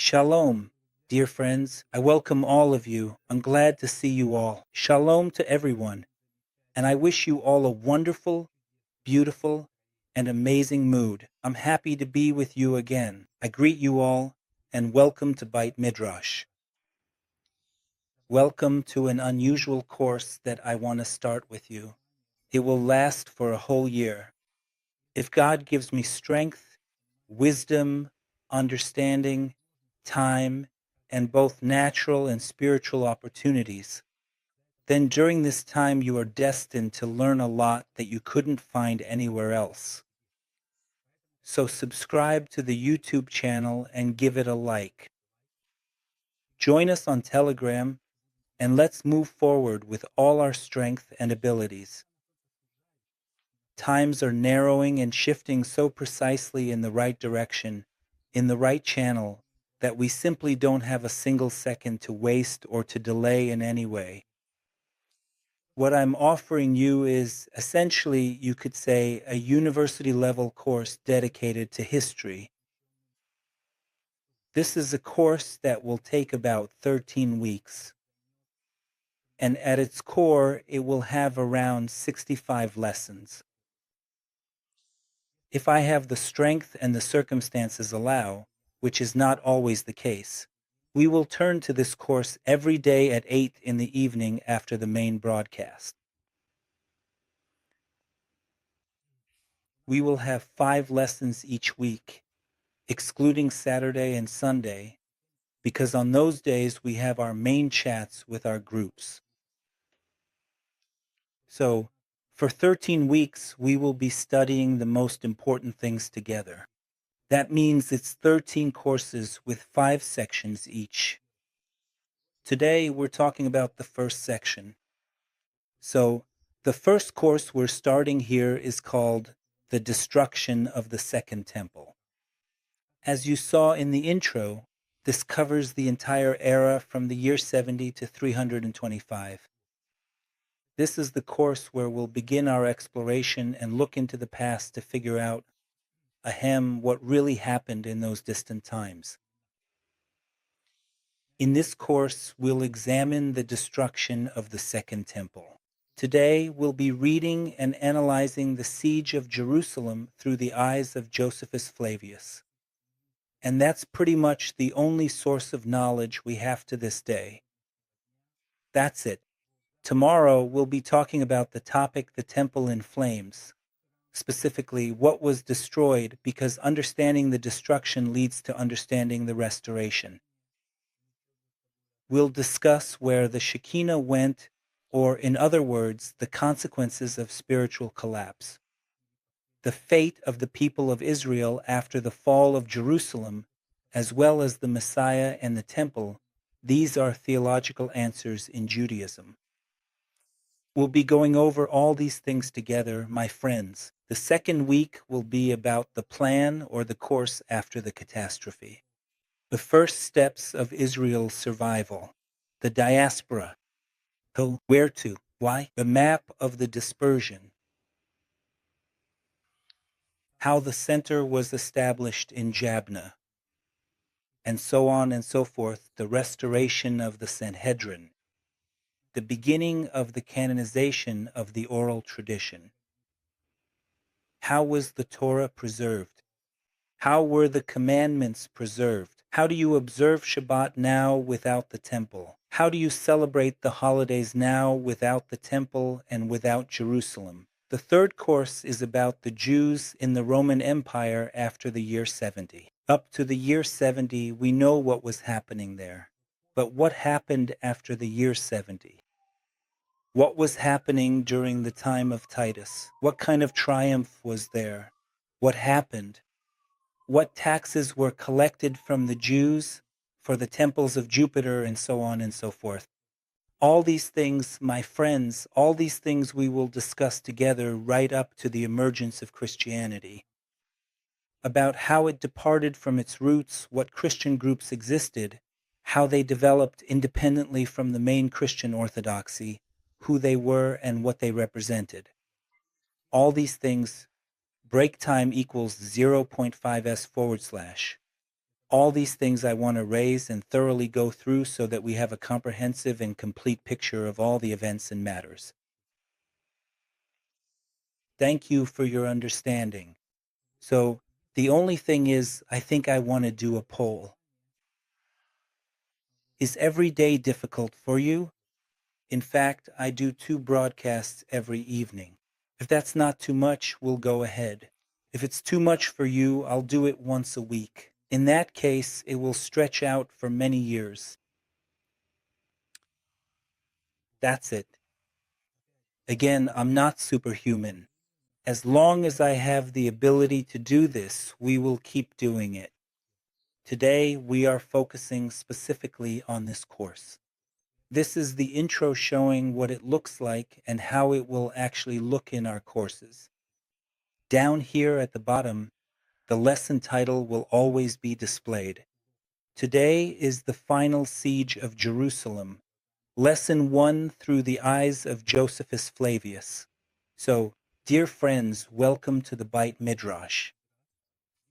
Shalom, dear friends. I welcome all of you. I'm glad to see you all. Shalom to everyone. And I wish you all a wonderful, beautiful, and amazing mood. I'm happy to be with you again. I greet you all and welcome to Beit Midrash. Welcome to an unusual course that I want to start with you. It will last for a whole year. If God gives me strength, wisdom, understanding, time, and both natural and spiritual opportunities, then during this time you are destined to learn a lot that you couldn't find anywhere else. So subscribe to the YouTube channel and give it a like. Join us on Telegram and let's move forward with all our strength and abilities. Times are narrowing and shifting so precisely in the right direction, in the right channel, that we simply don't have a single second to waste or to delay in any way. What I'm offering you is essentially, you could say, a university-level course dedicated to history. This is a course that will take about 13 weeks. And at its core, it will have around 65 lessons. If I have the strength and the circumstances allow, which is not always the case, we will turn to this course every day at 8 in the evening after the main broadcast. We will have 5 lessons each week, excluding Saturday and Sunday, because on those days we have our main chats with our groups. So, for 13 weeks, we will be studying the most important things together. That means it's 13 courses with 5 sections each. Today, we're talking about the first section. So, the first course we're starting here is called The Destruction of the Second Temple. As you saw in the intro, this covers the entire era from the year 70 to 325. This is the course where we'll begin our exploration and look into the past to figure out, ahem, what really happened in those distant times. In this course, we'll examine the destruction of the Second Temple. Today, we'll be reading and analyzing the siege of Jerusalem through the eyes of Josephus Flavius. And that's pretty much the only source of knowledge we have to this day. That's it. Tomorrow, we'll be talking about the topic, the temple in flames, specifically what was destroyed, because understanding the destruction leads to understanding the restoration. We'll discuss where the Shekinah went, or in other words, the consequences of spiritual collapse. The fate of the people of Israel after the fall of Jerusalem, as well as the Messiah and the temple, these are theological answers in Judaism. We'll be going over all these things together, my friends. The second week will be about the plan or the course after the catastrophe. The first steps of Israel's survival. The diaspora. So where to? Why? The map of the dispersion. How the center was established in Jabna. And so on and so forth. The restoration of the Sanhedrin. The beginning of the canonization of the oral tradition. How was the Torah preserved? How were the commandments preserved? How do you observe Shabbat now without the temple? How do you celebrate the holidays now without the temple and without Jerusalem? The third course is about the Jews in the Roman Empire after the year 70. Up to the year 70, we know what was happening there. But what happened after the year 70? What was happening during the time of Titus? What kind of triumph was there? What happened? What taxes were collected from the Jews for the temples of Jupiter, and so on and so forth. All these things, my friends, all these things we will discuss together right up to the emergence of Christianity. About how it departed from its roots, what Christian groups existed, how they developed independently from the main Christian orthodoxy, who they were and what they represented. All these things, break time equals 0.5s/. All these things I want to raise and thoroughly go through so that we have a comprehensive and complete picture of all the events and matters. Thank you for your understanding. So, the only thing is, I think I want to do a poll. Is every day difficult for you? In fact, I do 2 broadcasts every evening. If that's not too much, we'll go ahead. If it's too much for you, I'll do it once a week. In that case, it will stretch out for many years. That's it. Again, I'm not superhuman. As long as I have the ability to do this, we will keep doing it. Today, we are focusing specifically on this course. This is the intro showing what it looks like and how it will actually look in our courses. Down here at the bottom, the lesson title will always be displayed. Today is the final siege of Jerusalem, Lesson 1 through the eyes of Josephus Flavius. So, dear friends, welcome to the Beit Midrash.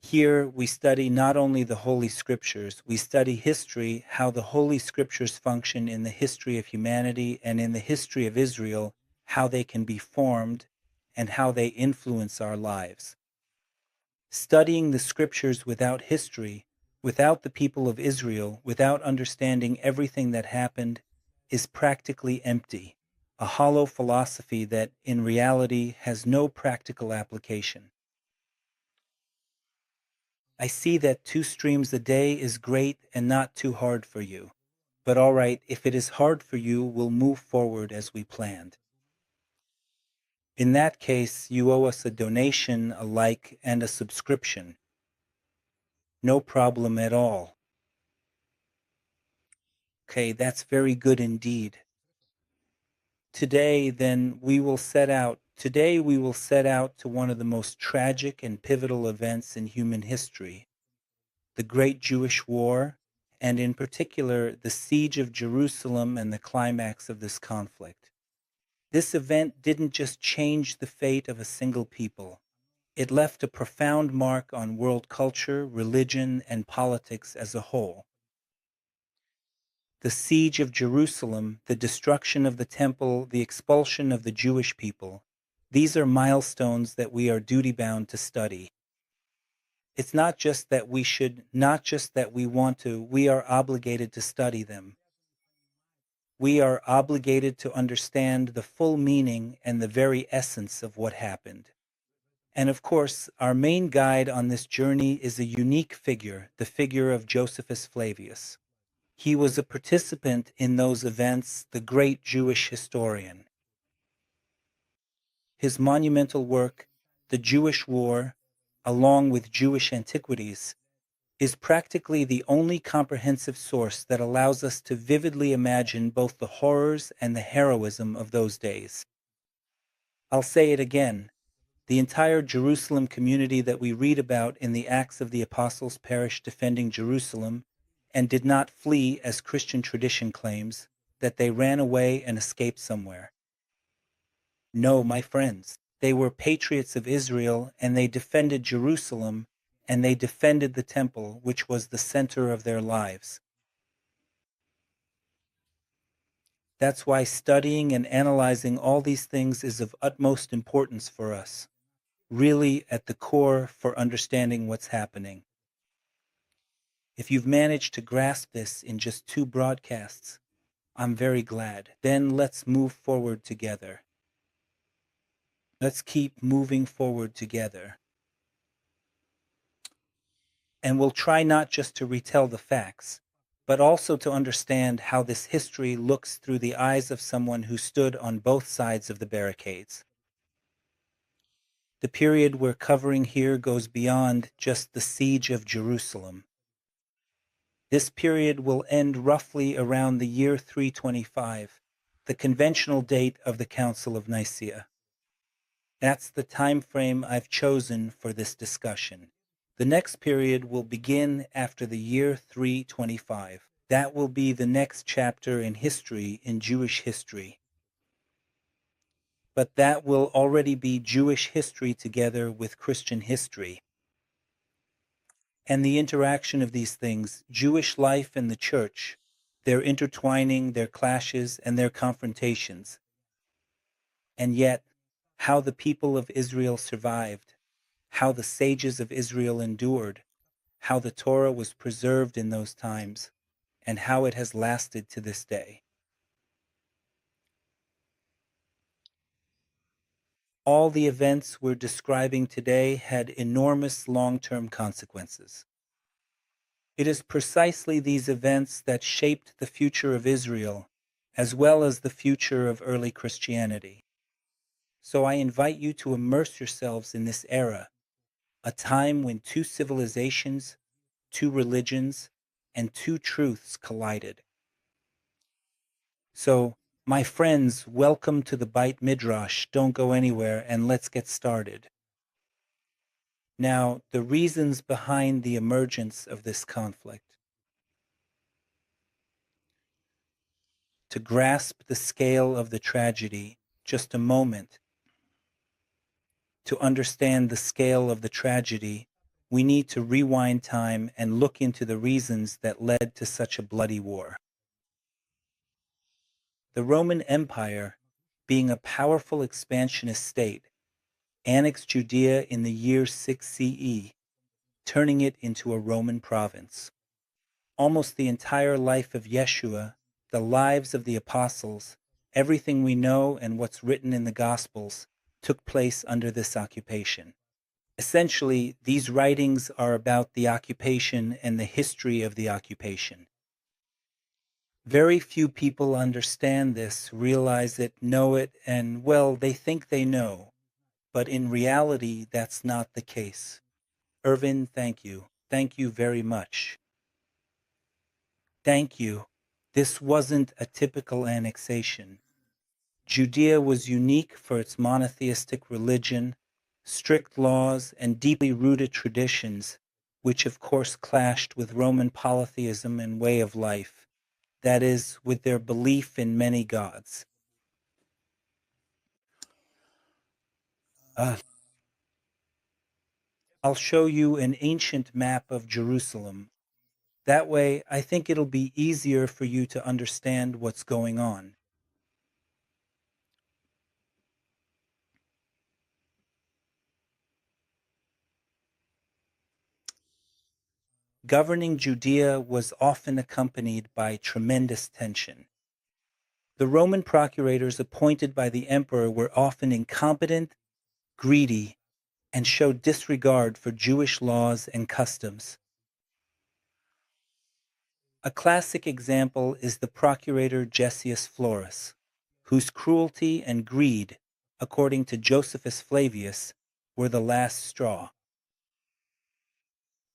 Here we study not only the Holy Scriptures, we study history, how the Holy Scriptures function in the history of humanity and in the history of Israel, how they can be formed, and how they influence our lives. Studying the Scriptures without history, without the people of Israel, without understanding everything that happened, is practically empty, a hollow philosophy that, in reality, has no practical application. I see that 2 streams a day is great and not too hard for you. But all right, if it is hard for you, we'll move forward as we planned. In that case, you owe us a donation, a like, and a subscription. No problem at all. Okay, that's very good indeed. Today we will set out to one of the most tragic and pivotal events in human history, the Great Jewish War, and in particular, the siege of Jerusalem and the climax of this conflict. This event didn't just change the fate of a single people. It left a profound mark on world culture, religion, and politics as a whole. The siege of Jerusalem, the destruction of the temple, the expulsion of the Jewish people, these are milestones that we are duty-bound to study. It's not just that we want to, we are obligated to study them. We are obligated to understand the full meaning and the very essence of what happened. And of course, our main guide on this journey is a unique figure, the figure of Josephus Flavius. He was a participant in those events, the great Jewish historian. His monumental work, The Jewish War, along with Jewish antiquities, is practically the only comprehensive source that allows us to vividly imagine both the horrors and the heroism of those days. I'll say it again. The entire Jerusalem community that we read about in the Acts of the Apostles perished defending Jerusalem and did not flee, as Christian tradition claims, that they ran away and escaped somewhere. No, my friends, they were patriots of Israel and they defended Jerusalem and they defended the temple, which was the center of their lives. That's why studying and analyzing all these things is of utmost importance for us, really at the core for understanding what's happening. If you've managed to grasp this in just 2 broadcasts, I'm very glad. Then let's move forward together. Let's keep moving forward together. And we'll try not just to retell the facts, but also to understand how this history looks through the eyes of someone who stood on both sides of the barricades. The period we're covering here goes beyond just the siege of Jerusalem. This period will end roughly around the year 325, the conventional date of the Council of Nicaea. That's the time frame I've chosen for this discussion. The next period will begin after the year 325. That will be the next chapter in history, in Jewish history. But that will already be Jewish history together with Christian history. and the interaction of these things, Jewish life and the church, their intertwining, their clashes, and their confrontations. And yet, how the people of Israel survived, how the sages of Israel endured, how the Torah was preserved in those times, and how it has lasted to this day. All the events we're describing today had enormous long-term consequences. It is precisely these events that shaped the future of Israel, as well as the future of early Christianity. So I invite you to immerse yourselves in this era, a time when two civilizations, two religions, and two truths collided. So, my friends, welcome to the Beit Midrash. Don't go anywhere, and let's get started. Now, the reasons behind the emergence of this conflict. To grasp the scale of the tragedy, just a moment. To understand the scale of the tragedy, we need to rewind time and look into the reasons that led to such a bloody war. The Roman Empire, being a powerful expansionist state, annexed Judea in the year 6 CE, turning it into a Roman province. Almost the entire life of Yeshua, the lives of the apostles, everything we know and what's written in the Gospels took place under this occupation. Essentially, these writings are about the occupation and the history of the occupation. Very few people understand this, realize it, know it, and, well, they think they know. But in reality, that's not the case. Irvin, thank you. Thank you very much. Thank you. This wasn't a typical annexation. Judea was unique for its monotheistic religion, strict laws, and deeply rooted traditions, which of course clashed with Roman polytheism and way of life, that is, with their belief in many gods. I'll show you an ancient map of Jerusalem. That way, I think it'll be easier for you to understand what's going on. Governing Judea was often accompanied by tremendous tension. The Roman procurators appointed by the emperor were often incompetent, greedy, and showed disregard for Jewish laws and customs. A classic example is the procurator Gessius Florus, whose cruelty and greed, according to Josephus Flavius, were the last straw.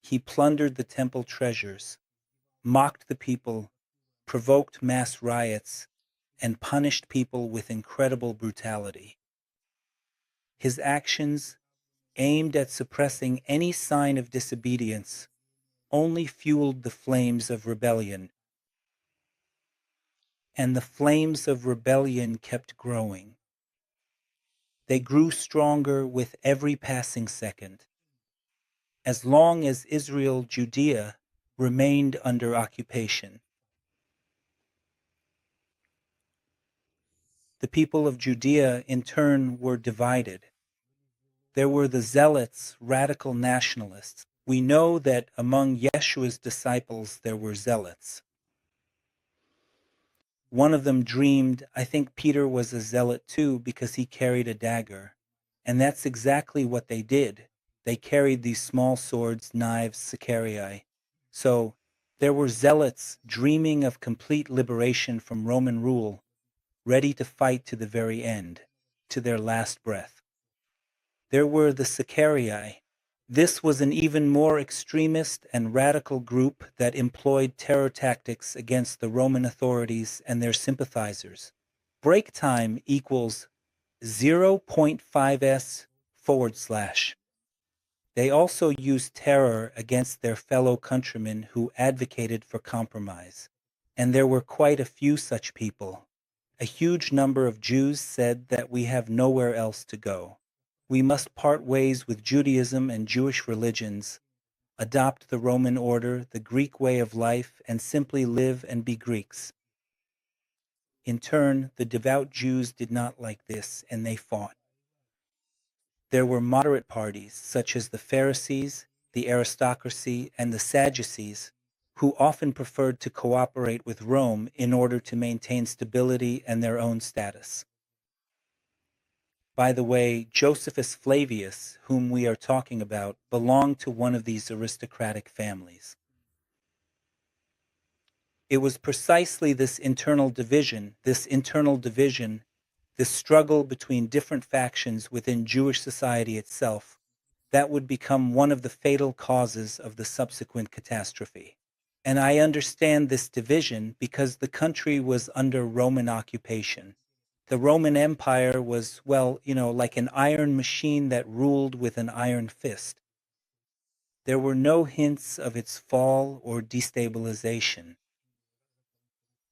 He plundered the temple treasures, mocked the people, provoked mass riots, and punished people with incredible brutality. His actions, aimed at suppressing any sign of disobedience, only fueled the flames of rebellion. And the flames of rebellion kept growing. They grew stronger with every passing second. As long as Israel, Judea, remained under occupation. The people of Judea, in turn, were divided. There were the zealots, radical nationalists. We know that among Yeshua's disciples there were zealots. One of them dreamed, I think Peter was a zealot too because he carried a dagger. And that's exactly what they did. They carried these small swords, knives, sicariae. So there were zealots dreaming of complete liberation from Roman rule, ready to fight to the very end, to their last breath. There were the sicariae. This was an even more extremist and radical group that employed terror tactics against the Roman authorities and their sympathizers. Break time equals 0.5s/. They also used terror against their fellow countrymen who advocated for compromise. And there were quite a few such people. A huge number of Jews said that we have nowhere else to go. We must part ways with Judaism and Jewish religions, adopt the Roman order, the Greek way of life, and simply live and be Greeks. In turn, the devout Jews did not like this, and they fought. There were moderate parties, such as the Pharisees, the aristocracy, and the Sadducees, who often preferred to cooperate with Rome in order to maintain stability and their own status. By the way, Josephus Flavius, whom we are talking about, belonged to one of these aristocratic families. It was precisely this struggle between different factions within Jewish society itself, that would become one of the fatal causes of the subsequent catastrophe. And I understand this division because the country was under Roman occupation. The Roman Empire was, well, like an iron machine that ruled with an iron fist. There were no hints of its fall or destabilization.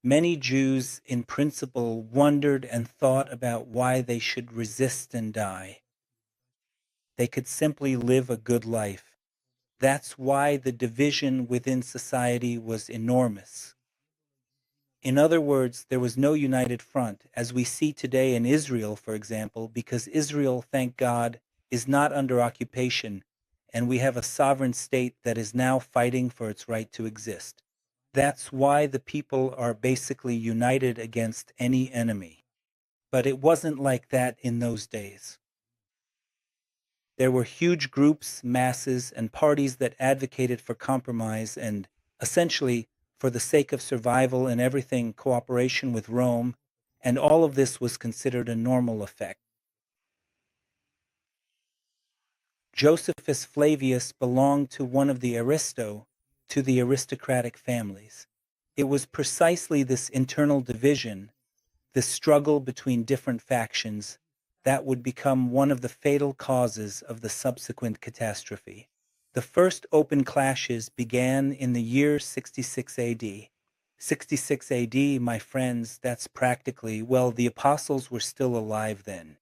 Many Jews, in principle, wondered and thought about why they should resist and die. They could simply live a good life. That's why the division within society was enormous. In other words, there was no united front, as we see today in Israel, for example, because Israel, thank God, is not under occupation, and we have a sovereign state that is now fighting for its right to exist. That's why the people are basically united against any enemy. But it wasn't like that in those days. There were huge groups, masses, and parties that advocated for compromise and, essentially, for the sake of survival and everything, cooperation with Rome, and all of this was considered a normal effect. Josephus Flavius belonged to one of the to the aristocratic families. It was precisely this internal division, this struggle between different factions, that would become one of the fatal causes of the subsequent catastrophe. The first open clashes began in the year 66 AD. 66 AD, my friends, that's practically, well, the apostles were still alive then.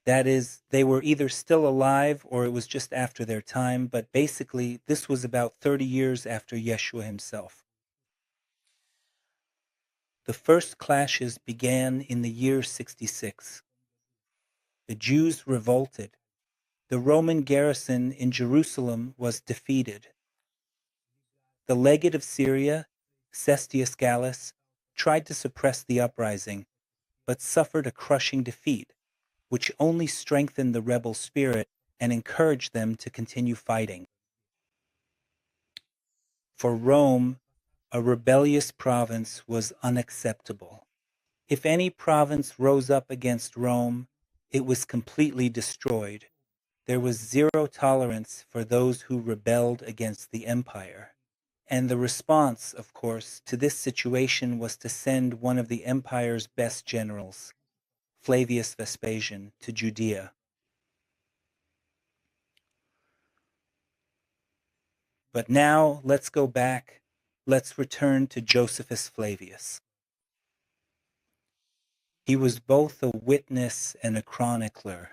That is, they were either still alive or it was just after their time, but basically, this was about 30 years after Yeshua himself. The first clashes began in the year 66. The Jews revolted. The Roman garrison in Jerusalem was defeated. The legate of Syria, Cestius Gallus, tried to suppress the uprising, but suffered a crushing defeat, which only strengthened the rebel spirit and encouraged them to continue fighting. For Rome, a rebellious province was unacceptable. If any province rose up against Rome, it was completely destroyed. There was zero tolerance for those who rebelled against the empire. And the response, of course, to this situation was to send one of the empire's best generals, Flavius Vespasian, to Judea. But now let's go back. Let's return to Josephus Flavius. He was both a witness and a chronicler.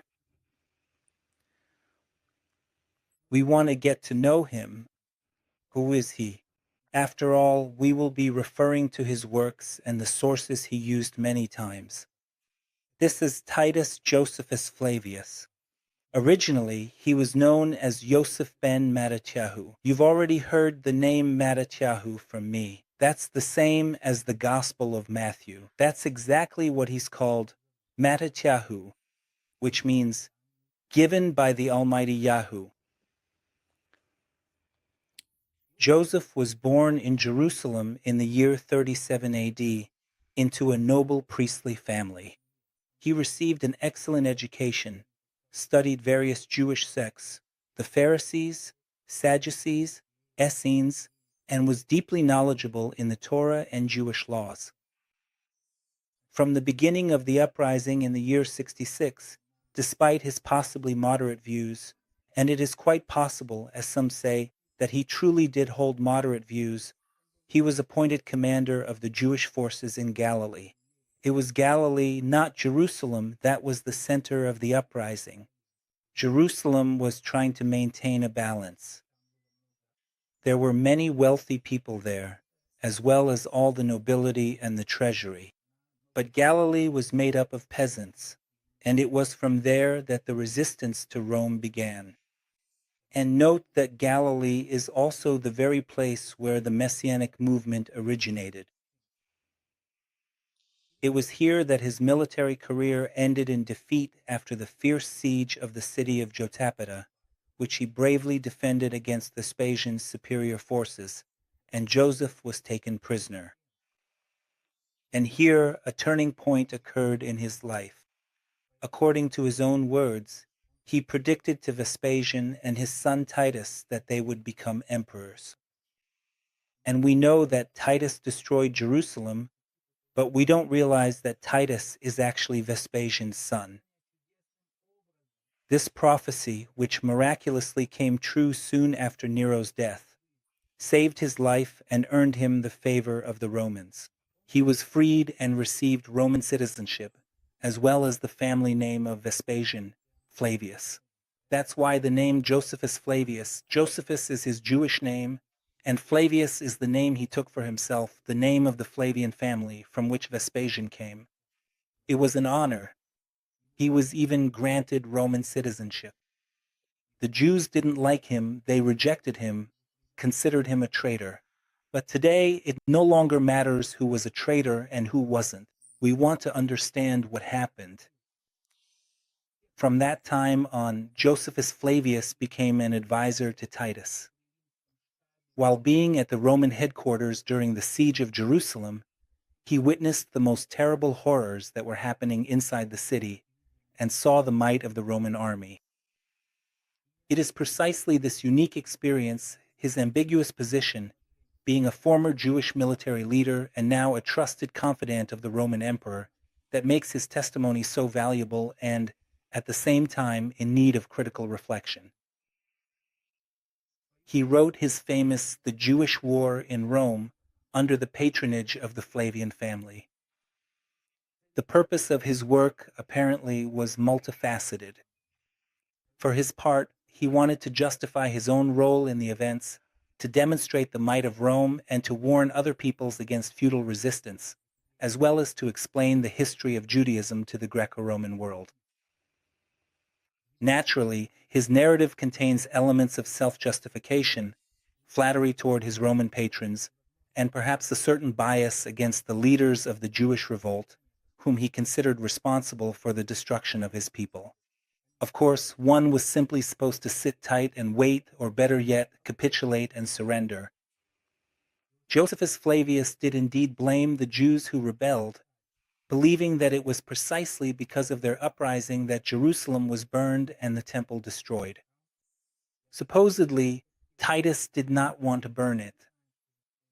We want to get to know him. Who is he? After all, we will be referring to his works and the sources he used many times. This is Titus Josephus Flavius. Originally, he was known as Yosef ben Mattatyahu. You've already heard the name Mattatyahu from me. That's the same as the Gospel of Matthew. That's exactly what he's called, Mattatyahu, which means given by the Almighty Yahoo. Joseph was born in Jerusalem in the year 37 AD into a noble priestly family. He received an excellent education, studied various Jewish sects, the Pharisees, Sadducees, Essenes, and was deeply knowledgeable in the Torah and Jewish laws. From the beginning of the uprising in the year 66, despite his possibly moderate views, and it is quite possible, as some say, that he truly did hold moderate views, he was appointed commander of the Jewish forces in Galilee. It was Galilee, not Jerusalem, that was the center of the uprising. Jerusalem was trying to maintain a balance. There were many wealthy people there, as well as all the nobility and the treasury. But Galilee was made up of peasants, and it was from there that the resistance to Rome began. And note that Galilee is also the very place where the Messianic movement originated. It was here that his military career ended in defeat after the fierce siege of the city of Jotapata, which he bravely defended against Vespasian's superior forces, and Joseph was taken prisoner. And here a turning point occurred in his life. According to his own words, he predicted to Vespasian and his son Titus that they would become emperors. And we know that Titus destroyed Jerusalem, but we don't realize that Titus is actually Vespasian's son. This prophecy, which miraculously came true soon after Nero's death, saved his life and earned him the favor of the Romans. He was freed and received Roman citizenship, as well as the family name of Vespasian, Flavius. That's why the name Josephus Flavius, Josephus is his Jewish name, and Flavius is the name he took for himself, the name of the Flavian family from which Vespasian came. It was an honor. He was even granted Roman citizenship. The Jews didn't like him, they rejected him, considered him a traitor. But today, it no longer matters who was a traitor and who wasn't. We want to understand what happened. From that time on, Josephus Flavius became an advisor to Titus. While being at the Roman headquarters during the siege of Jerusalem, he witnessed the most terrible horrors that were happening inside the city and saw the might of the Roman army. It is precisely this unique experience, his ambiguous position, being a former Jewish military leader and now a trusted confidant of the Roman emperor, that makes his testimony so valuable and, at the same time, in need of critical reflection. He wrote his famous The Jewish War in Rome under the patronage of the Flavian family. The purpose of his work, apparently, was multifaceted. For his part, he wanted to justify his own role in the events, to demonstrate the might of Rome, and to warn other peoples against feudal resistance, as well as to explain the history of Judaism to the Greco-Roman world. Naturally, his narrative contains elements of self-justification, flattery toward his Roman patrons, and perhaps a certain bias against the leaders of the Jewish revolt, whom he considered responsible for the destruction of his people. Of course, one was simply supposed to sit tight and wait, or better yet, capitulate and surrender. Josephus Flavius did indeed blame the Jews who rebelled, believing that it was precisely because of their uprising that Jerusalem was burned and the temple destroyed. Supposedly, Titus did not want to burn it.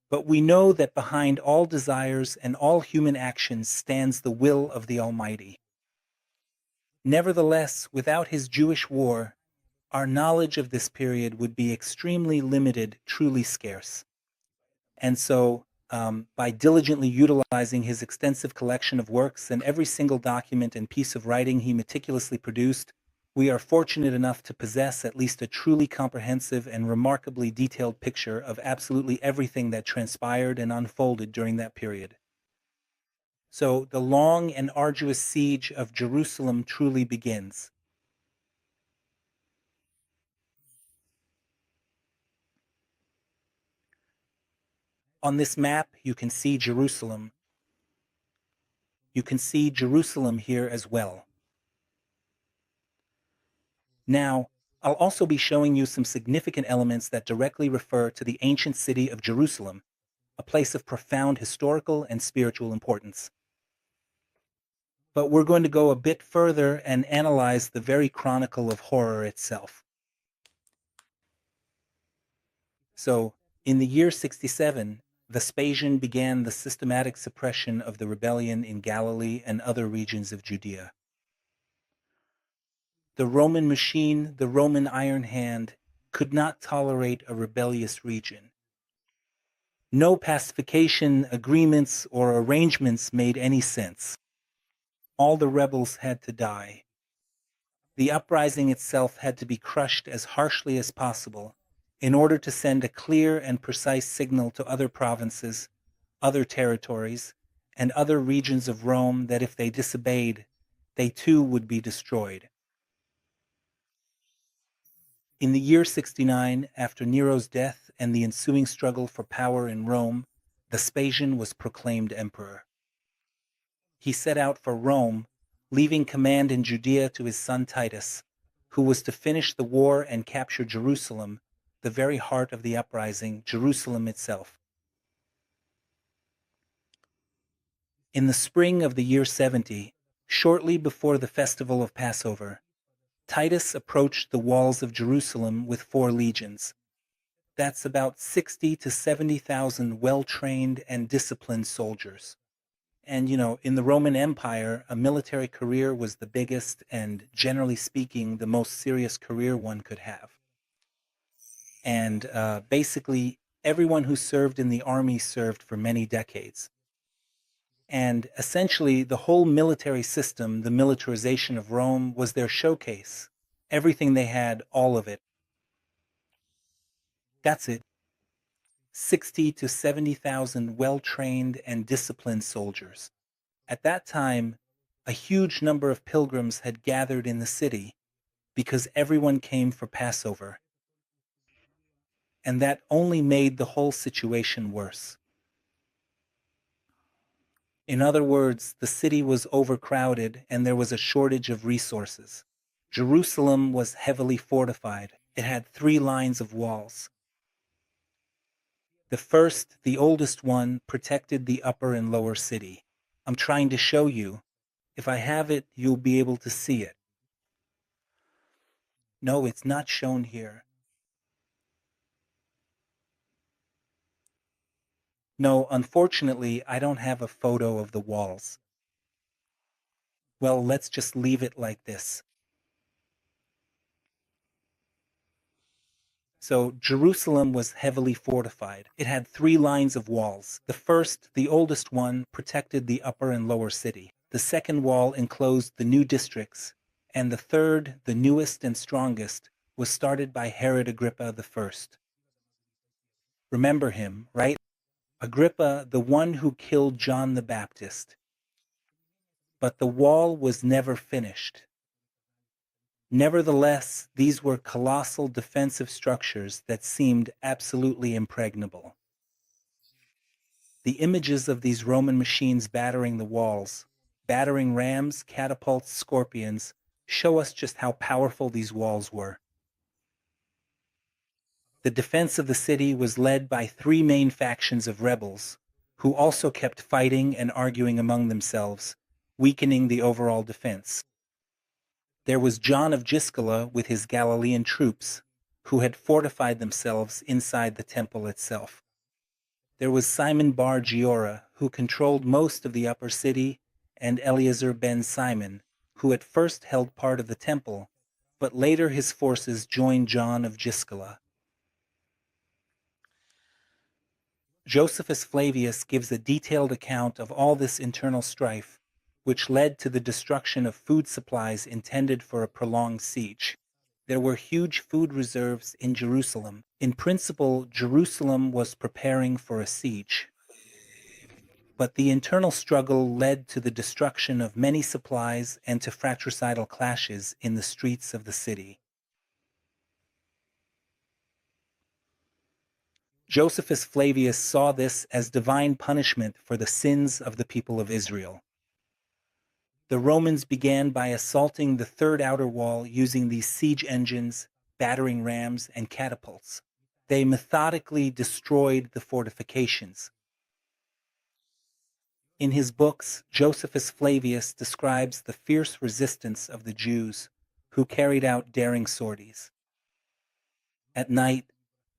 But we know that behind all desires and all human actions stands the will of the Almighty. Nevertheless, without his Jewish war, our knowledge of this period would be extremely limited, truly scarce. And so, by diligently utilizing his extensive collection of works and every single document and piece of writing he meticulously produced, we are fortunate enough to possess at least a truly comprehensive and remarkably detailed picture of absolutely everything that transpired and unfolded during that period. So the long and arduous siege of Jerusalem truly begins. On this map, you can see Jerusalem. You can see Jerusalem here as well. Now, I'll also be showing you some significant elements that directly refer to the ancient city of Jerusalem, a place of profound historical and spiritual importance. But we're going to go a bit further and analyze the very chronicle of horror itself. So, in the year 67, Vespasian began the systematic suppression of the rebellion in Galilee and other regions of Judea. The Roman machine, the Roman iron hand, could not tolerate a rebellious region. No pacification agreements or arrangements made any sense. All the rebels had to die. The uprising itself had to be crushed as harshly as possible, in order to send a clear and precise signal to other provinces, other territories, and other regions of Rome that if they disobeyed, they too would be destroyed. In the year 69, after Nero's death and the ensuing struggle for power in Rome, Vespasian was proclaimed emperor. He set out for Rome, leaving command in Judea to his son Titus, who was to finish the war and capture Jerusalem, the very heart of the uprising, Jerusalem itself. In the spring of the year 70, shortly before the festival of Passover, Titus approached the walls of Jerusalem with 4 legions. That's about 60 to 70,000 well-trained and disciplined soldiers. And, in the Roman Empire, a military career was the biggest and, generally speaking, the most serious career one could have. And basically, everyone who served in the army served for many decades. And essentially, the whole military system, the militarization of Rome, was their showcase. Everything they had, all of it. That's it. 60 to 70,000 well-trained and disciplined soldiers. At that time, a huge number of pilgrims had gathered in the city because everyone came for Passover. And that only made the whole situation worse. In other words, the city was overcrowded and there was a shortage of resources. Jerusalem was heavily fortified. It had 3 lines of walls. The first, the oldest one, protected the upper and lower city. I'm trying to show you. If I have it, you'll be able to see it. No, it's not shown here. No, unfortunately, I don't have a photo of the walls. Well, let's just leave it like this. So Jerusalem was heavily fortified. It had 3 lines of walls. The first, the oldest one, protected the upper and lower city. The second wall enclosed the new districts. And the third, the newest and strongest, was started by Herod Agrippa I. Remember him, right? Agrippa, the one who killed John the Baptist. But the wall was never finished. Nevertheless, these were colossal defensive structures that seemed absolutely impregnable. The images of these Roman machines battering the walls, battering rams, catapults, scorpions, show us just how powerful these walls were. The defense of the city was led by 3 main factions of rebels, who also kept fighting and arguing among themselves, weakening the overall defense. There was John of Giscala with his Galilean troops, who had fortified themselves inside the temple itself. There was Simon bar Giora, who controlled most of the upper city, and Eleazar ben Simon, who at first held part of the temple, but later his forces joined John of Giscala. Josephus Flavius gives a detailed account of all this internal strife, which led to the destruction of food supplies intended for a prolonged siege. There were huge food reserves in Jerusalem. In principle, Jerusalem was preparing for a siege. But the internal struggle led to the destruction of many supplies and to fratricidal clashes in the streets of the city. Josephus Flavius saw this as divine punishment for the sins of the people of Israel. The Romans began by assaulting the third outer wall using these siege engines, battering rams, and catapults. They methodically destroyed the fortifications. In his books, Josephus Flavius describes the fierce resistance of the Jews, who carried out daring sorties. At night,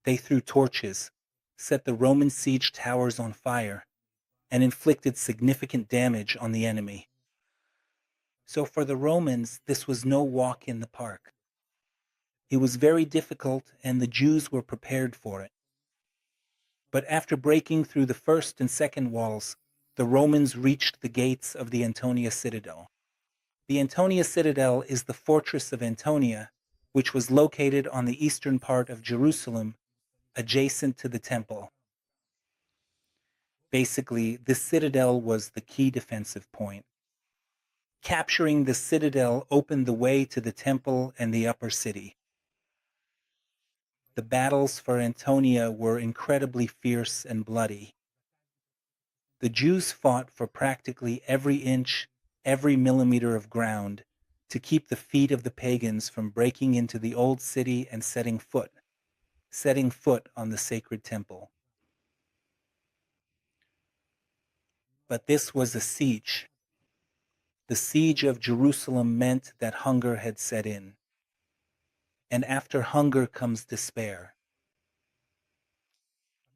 they threw torches, set the Roman siege towers on fire, and inflicted significant damage on the enemy. So for the Romans, this was no walk in the park. It was very difficult, and the Jews were prepared for it. But after breaking through the first and second walls, the Romans reached the gates of the Antonia citadel. The Antonia citadel is the fortress of Antonia, which was located on the eastern part of Jerusalem, adjacent to the temple. Basically, the citadel was the key defensive point. Capturing the citadel opened the way to the temple and the upper city. The battles for Antonia were incredibly fierce and bloody. The Jews fought for practically every inch, every millimeter of ground to keep the feet of the pagans from breaking into the old city and setting foot on the sacred temple. But this was a siege. The siege of Jerusalem meant that hunger had set in. And after hunger comes despair.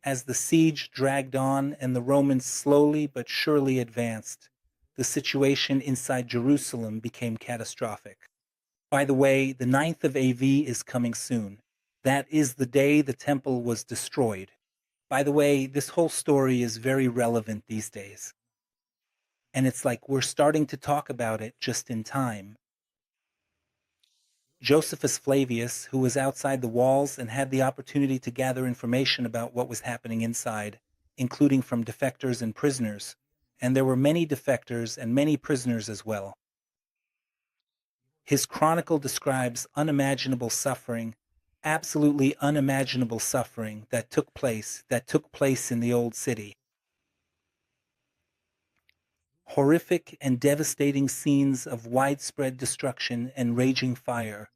As the siege dragged on and the Romans slowly but surely advanced, the situation inside Jerusalem became catastrophic. By the way, the 9th of AV is coming soon. That is the day the temple was destroyed. By the way, this whole story is very relevant these days. And it's like we're starting to talk about it just in time. Josephus Flavius, who was outside the walls and had the opportunity to gather information about what was happening inside, including from defectors and prisoners, and there were many defectors and many prisoners as well. His chronicle describes unimaginable suffering, absolutely unimaginable suffering that took place in the old city. Horrific and devastating scenes of widespread destruction and raging fire.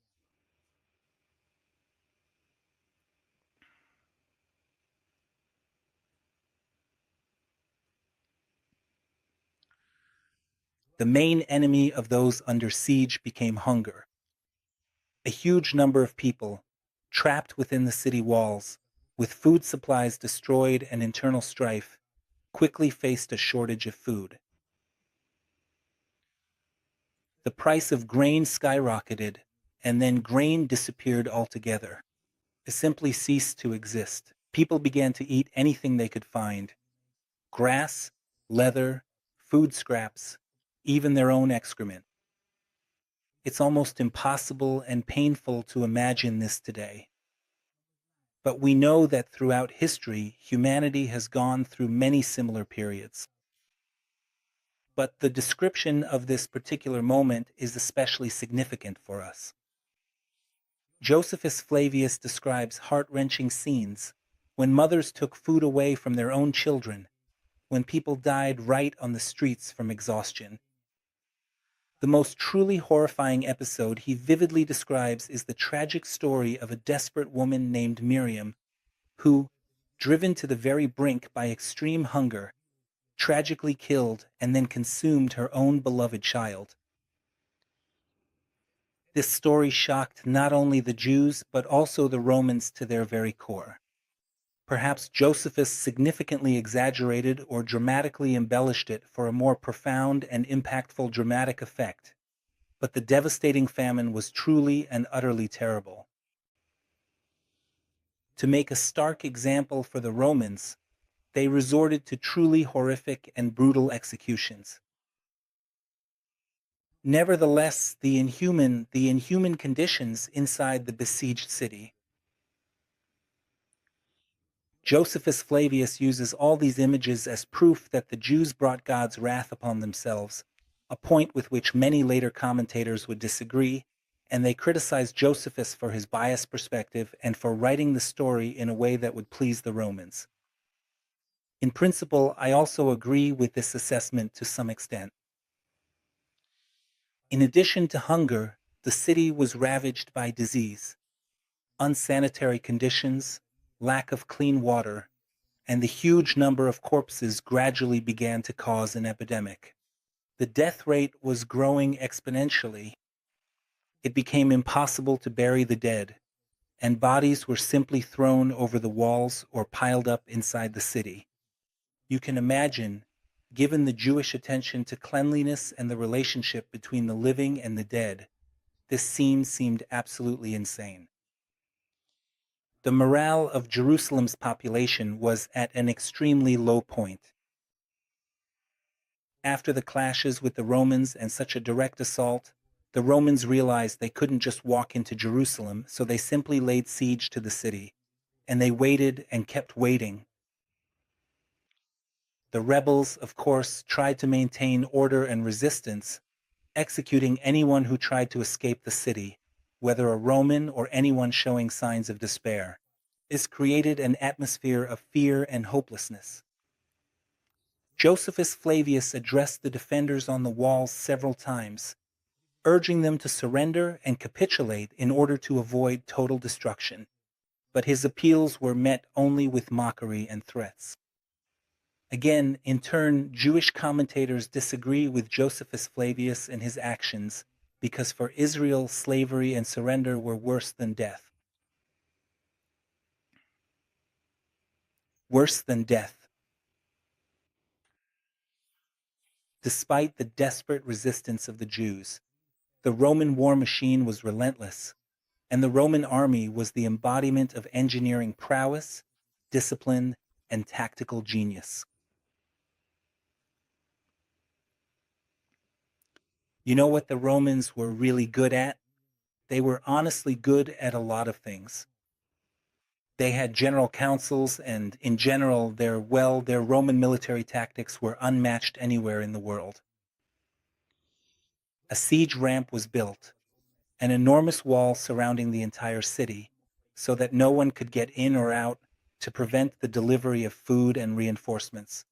The main enemy of those under siege became hunger. A huge number of people, trapped within the city walls, with food supplies destroyed and internal strife, quickly faced a shortage of food. The price of grain skyrocketed, and then grain disappeared altogether. It simply ceased to exist. People began to eat anything they could find: grass, leather, food scraps, even their own excrement. It's almost impossible and painful to imagine this today. But we know that throughout history, humanity has gone through many similar periods. But the description of this particular moment is especially significant for us. Josephus Flavius describes heart-wrenching scenes when mothers took food away from their own children, when people died right on the streets from exhaustion. The most truly horrifying episode he vividly describes is the tragic story of a desperate woman named Miriam, who, driven to the very brink by extreme hunger, tragically killed and then consumed her own beloved child. This story shocked not only the Jews but also the Romans to their very core. Perhaps Josephus significantly exaggerated or dramatically embellished it for a more profound and impactful dramatic effect, but the devastating famine was truly and utterly terrible. To make a stark example for the Romans, they resorted to truly horrific and brutal executions. Nevertheless, the inhuman conditions inside the besieged city. Josephus Flavius uses all these images as proof that the Jews brought God's wrath upon themselves, a point with which many later commentators would disagree, and they criticize Josephus for his biased perspective and for writing the story in a way that would please the Romans. In principle, I also agree with this assessment to some extent. In addition to hunger, the city was ravaged by disease, unsanitary conditions, lack of clean water, and the huge number of corpses gradually began to cause an epidemic. The death rate was growing exponentially. It became impossible to bury the dead, and bodies were simply thrown over the walls or piled up inside the city. You can imagine, given the Jewish attention to cleanliness and the relationship between the living and the dead, this scene seemed absolutely insane. The morale of Jerusalem's population was at an extremely low point. After the clashes with the Romans and such a direct assault, the Romans realized they couldn't just walk into Jerusalem, so they simply laid siege to the city. and they waited and kept waiting. The rebels, of course, tried to maintain order and resistance, executing anyone who tried to escape the city, whether a Roman or anyone showing signs of despair. This created an atmosphere of fear and hopelessness. Josephus Flavius addressed the defenders on the walls several times, urging them to surrender and capitulate in order to avoid total destruction. But his appeals were met only with mockery and threats. Again, in turn, Jewish commentators disagree with Josephus Flavius and his actions, because for Israel, slavery and surrender were worse than death. Worse than death. Despite the desperate resistance of the Jews, the Roman war machine was relentless, and the Roman army was the embodiment of engineering prowess, discipline, and tactical genius. You know what the Romans were really good at? They were honestly good at a lot of things. They had general councils, and in general, their Roman military tactics were unmatched anywhere in the world. A siege ramp was built, an enormous wall surrounding the entire city, so that no one could get in or out to prevent the delivery of food and reinforcements.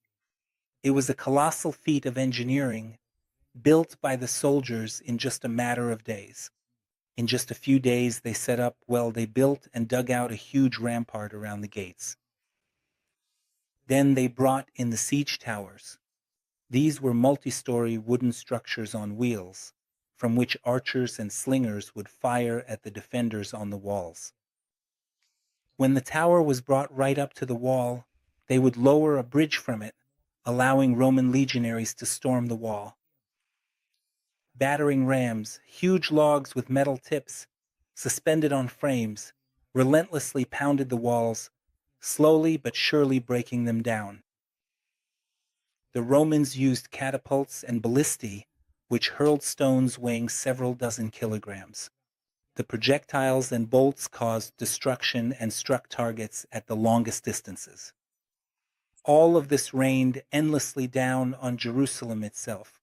It was a colossal feat of engineering, built by the soldiers in just a matter of days. In just a few days, they built and dug out a huge rampart around the gates. Then they brought in the siege towers. These were multi-story wooden structures on wheels, from which archers and slingers would fire at the defenders on the walls. When the tower was brought right up to the wall, they would lower a bridge from it, allowing Roman legionaries to storm the wall. Battering rams, huge logs with metal tips, suspended on frames, relentlessly pounded the walls, slowly but surely breaking them down. The Romans used catapults and ballistae, which hurled stones weighing several dozen kilograms. The projectiles and bolts caused destruction and struck targets at the longest distances. All of this rained endlessly down on Jerusalem itself.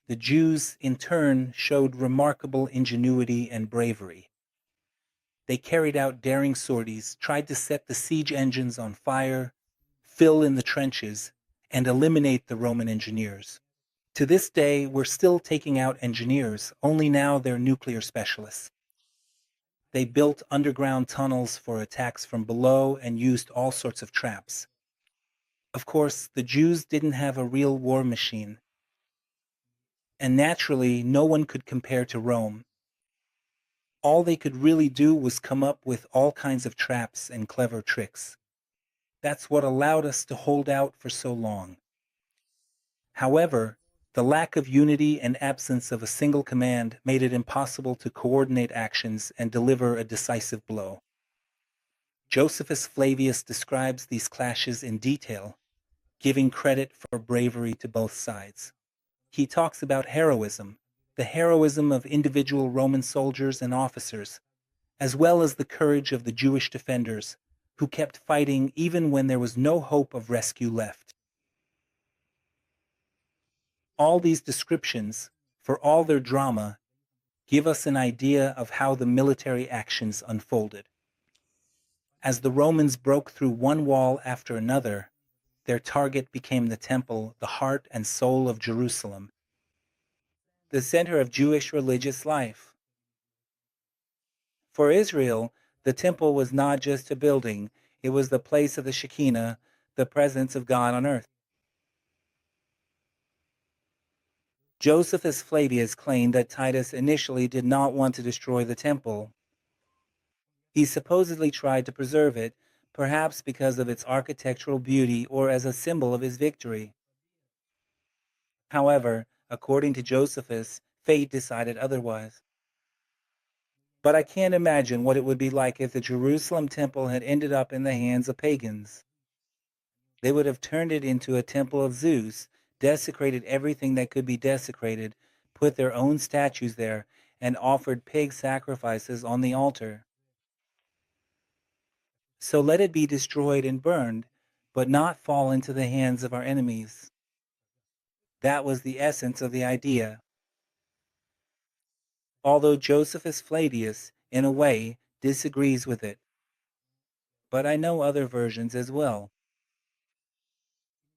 The Jews, in turn, showed remarkable ingenuity and bravery. They carried out daring sorties, tried to set the siege engines on fire, fill in the trenches, and eliminate the Roman engineers. To this day, we're still taking out engineers, only now they're nuclear specialists. They built underground tunnels for attacks from below and used all sorts of traps. Of course, the Jews didn't have a real war machine, and naturally, no one could compare to Rome. All they could really do was come up with all kinds of traps and clever tricks. That's what allowed us to hold out for so long. However, the lack of unity and absence of a single command made it impossible to coordinate actions and deliver a decisive blow. Josephus Flavius describes these clashes in detail, giving credit for bravery to both sides. He talks about heroism, the heroism of individual Roman soldiers and officers, as well as the courage of the Jewish defenders, who kept fighting even when there was no hope of rescue left. All these descriptions, for all their drama, give us an idea of how the military actions unfolded. As the Romans broke through one wall after another, their target became the temple, the heart and soul of Jerusalem, the center of Jewish religious life. For Israel, the temple was not just a building, it was the place of the Shekinah, the presence of God on earth. Josephus Flavius claimed that Titus initially did not want to destroy the temple. He supposedly tried to preserve it, perhaps because of its architectural beauty or as a symbol of his victory. However, according to Josephus, fate decided otherwise. But I can't imagine what it would be like if the Jerusalem temple had ended up in the hands of pagans. They would have turned it into a temple of Zeus, desecrated everything that could be desecrated, put their own statues there, and offered pig sacrifices on the altar. So let it be destroyed and burned, but not fall into the hands of our enemies. That was the essence of the idea. Although Josephus Flavius, in a way, disagrees with it. But I know other versions as well.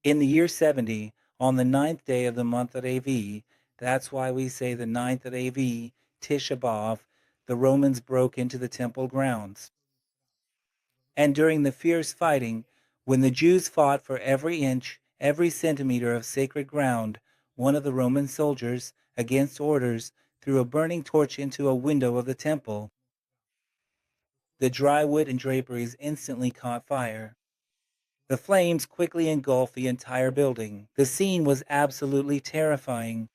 In the year 70, on the ninth day of the month of AV, that's why we say the ninth of AV, Tisha B'Av, the Romans broke into the temple grounds. And during the fierce fighting, when the Jews fought for every inch, every centimeter of sacred ground, one of the Roman soldiers, against orders, threw a burning torch into a window of the temple. The dry wood and draperies instantly caught fire. The flames quickly engulfed the entire building. The scene was absolutely terrifying.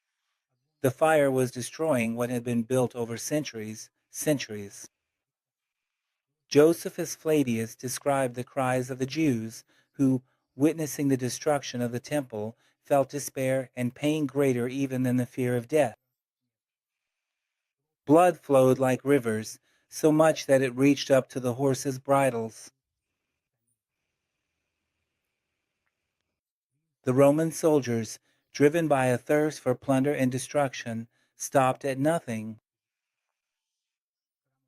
The fire was destroying what had been built over centuries. Josephus Flavius described the cries of the Jews who, witnessing the destruction of the temple, felt despair and pain greater even than the fear of death. Blood flowed like rivers, so much that it reached up to the horses' bridles. The Roman soldiers, driven by a thirst for plunder and destruction, stopped at nothing.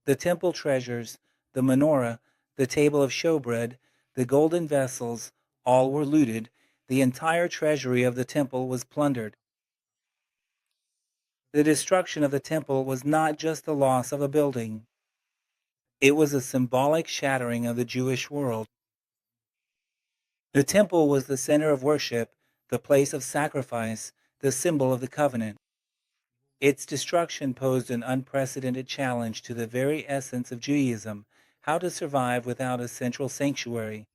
The temple treasures, the menorah, the table of showbread, the golden vessels, all were looted. The entire treasury of the temple was plundered. The destruction of the temple was not just the loss of a building. It was a symbolic shattering of the Jewish world. The temple was the center of worship, the place of sacrifice, the symbol of the covenant. Its destruction posed an unprecedented challenge to the very essence of Judaism, how to survive without a central sanctuary.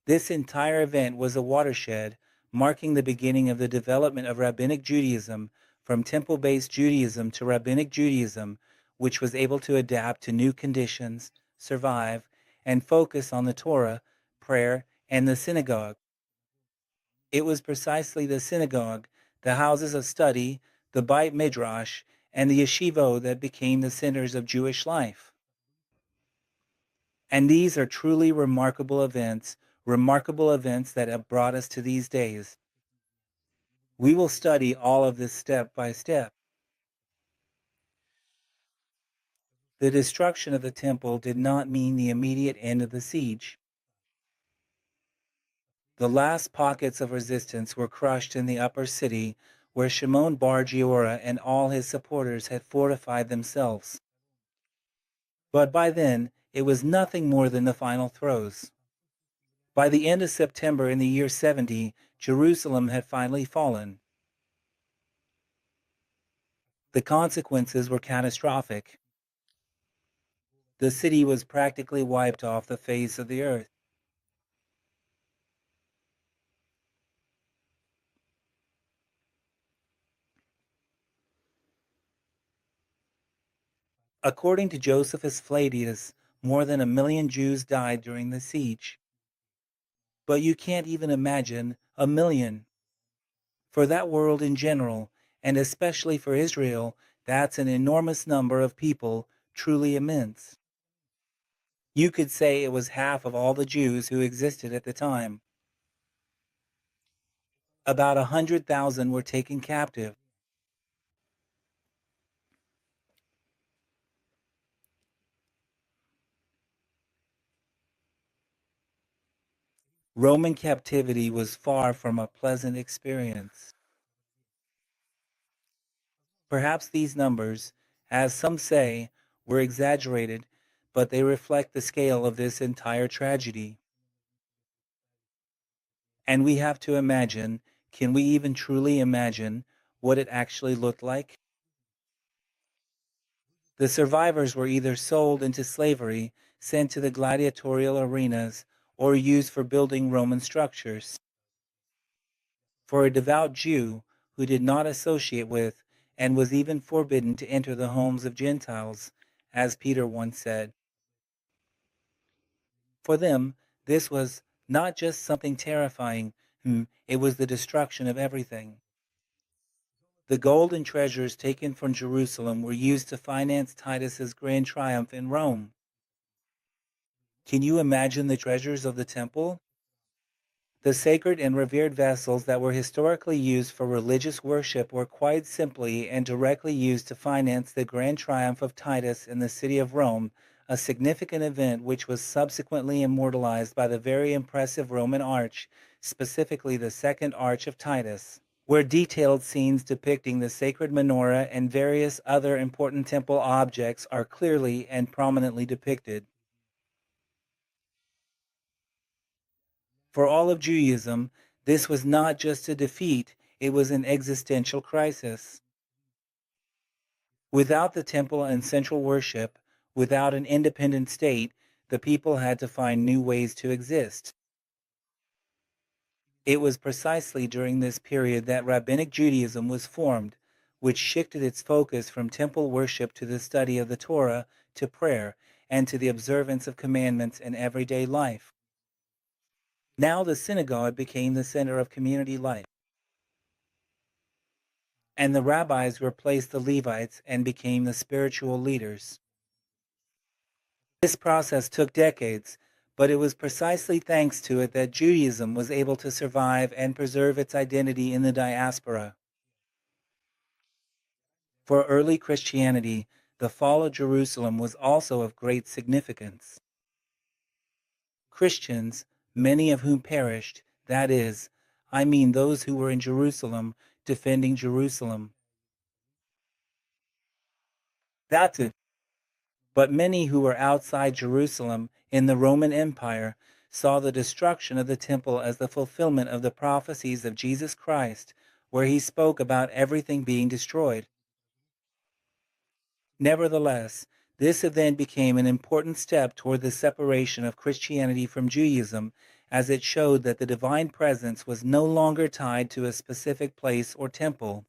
This entire event was a watershed, marking the beginning of the development of Rabbinic Judaism, from temple-based Judaism to Rabbinic Judaism, which was able to adapt to new conditions, survive, and focus on the Torah, prayer, and the synagogue. It was precisely the synagogue, the houses of study, the Beit Midrash, and the yeshivo that became the centers of Jewish life. And these are truly remarkable events that have brought us to these days. We will study all of this step by step. The destruction of the temple did not mean the immediate end of the siege. The last pockets of resistance were crushed in the upper city, where Shimon bar Giora and all his supporters had fortified themselves. But by then, it was nothing more than the final throes. By the end of September in the year 70, Jerusalem had finally fallen. The consequences were catastrophic. The city was practically wiped off the face of the earth. According to Josephus Flavius, more than 1 million Jews died during the siege. But you can't even imagine 1 million. For that world in general, and especially for Israel, that's an enormous number of people, truly immense. You could say it was half of all the Jews who existed at the time. About 100,000 were taken captive. Roman captivity was far from a pleasant experience. Perhaps these numbers, as some say, were exaggerated, but they reflect the scale of this entire tragedy. And we have to imagine, can we even truly imagine what it actually looked like? The survivors were either sold into slavery, sent to the gladiatorial arenas, or used for building Roman structures. For a devout Jew who did not associate with and was even forbidden to enter the homes of Gentiles, as Peter once said. For them, this was not just something terrifying, it was the destruction of everything. The gold and treasures taken from Jerusalem were used to finance Titus's grand triumph in Rome. Can you imagine the treasures of the temple? The sacred and revered vessels that were historically used for religious worship were quite simply and directly used to finance the grand triumph of Titus in the city of Rome, a significant event which was subsequently immortalized by the very impressive Roman arch, specifically the Second Arch of Titus, where detailed scenes depicting the sacred menorah and various other important temple objects are clearly and prominently depicted. For all of Judaism, this was not just a defeat, it was an existential crisis. Without the temple and central worship, without an independent state, the people had to find new ways to exist. It was precisely during this period that Rabbinic Judaism was formed, which shifted its focus from temple worship to the study of the Torah, to prayer, and to the observance of commandments in everyday life. Now the synagogue became the center of community life, and the rabbis replaced the Levites and became the spiritual leaders. This process took decades, but it was precisely thanks to it that Judaism was able to survive and preserve its identity in the diaspora. For early Christianity, the fall of Jerusalem was also of great significance. Christians, many of whom perished, that is, I mean those who were in Jerusalem, defending Jerusalem. That's it. But many who were outside Jerusalem in the Roman Empire saw the destruction of the temple as the fulfillment of the prophecies of Jesus Christ, where he spoke about everything being destroyed. Nevertheless, this event became an important step toward the separation of Christianity from Judaism, as it showed that the divine presence was no longer tied to a specific place or temple.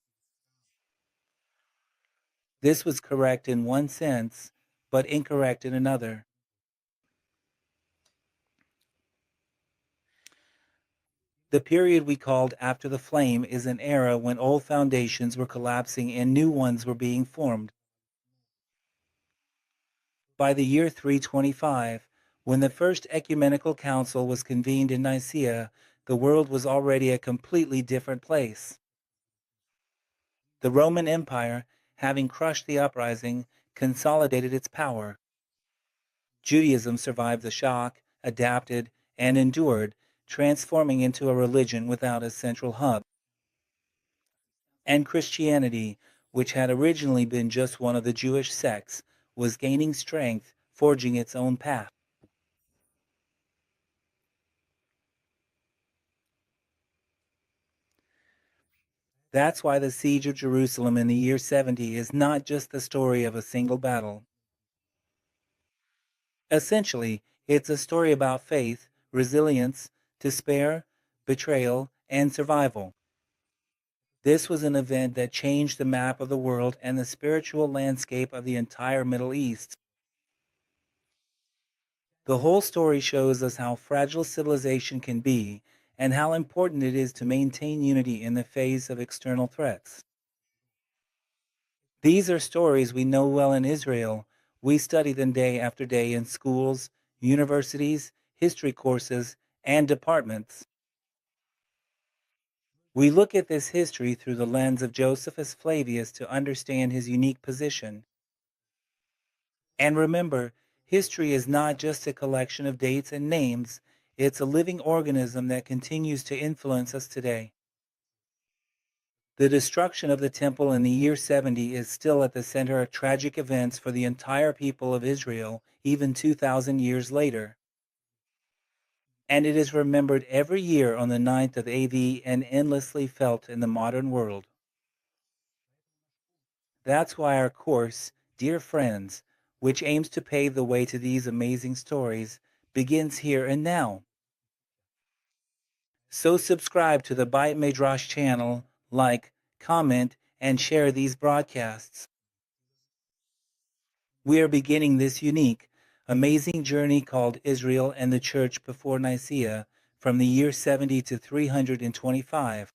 This was correct in one sense, but incorrect in another. The period we called after the flame is an era when old foundations were collapsing and new ones were being formed. By the year 325, when the First Ecumenical Council was convened in Nicaea, the world was already a completely different place. The Roman Empire, having crushed the uprising, consolidated its power. Judaism survived the shock, adapted, and endured, transforming into a religion without a central hub. And Christianity, which had originally been just one of the Jewish sects, was gaining strength, forging its own path. That's why the siege of Jerusalem in the year 70 is not just the story of a single battle. Essentially, it's a story about faith, resilience, despair, betrayal, and survival. This was an event that changed the map of the world and the spiritual landscape of the entire Middle East. The whole story shows us how fragile civilization can be and how important it is to maintain unity in the face of external threats. These are stories we know well in Israel. We study them day after day in schools, universities, history courses, and departments. We look at this history through the lens of Josephus Flavius to understand his unique position. And remember, history is not just a collection of dates and names, it's a living organism that continues to influence us today. The destruction of the temple in the year 70 is still at the center of tragic events for the entire people of Israel, even 2,000 years later. And it is remembered every year on the 9th of Av and endlessly felt in the modern world. That's why our course, Dear Friends, which aims to pave the way to these amazing stories, begins here and now. So subscribe to the Beit Midrash channel, like, comment, and share these broadcasts. We are beginning this unique, amazing journey called Israel and the Church before Nicaea from the year 70 to 325.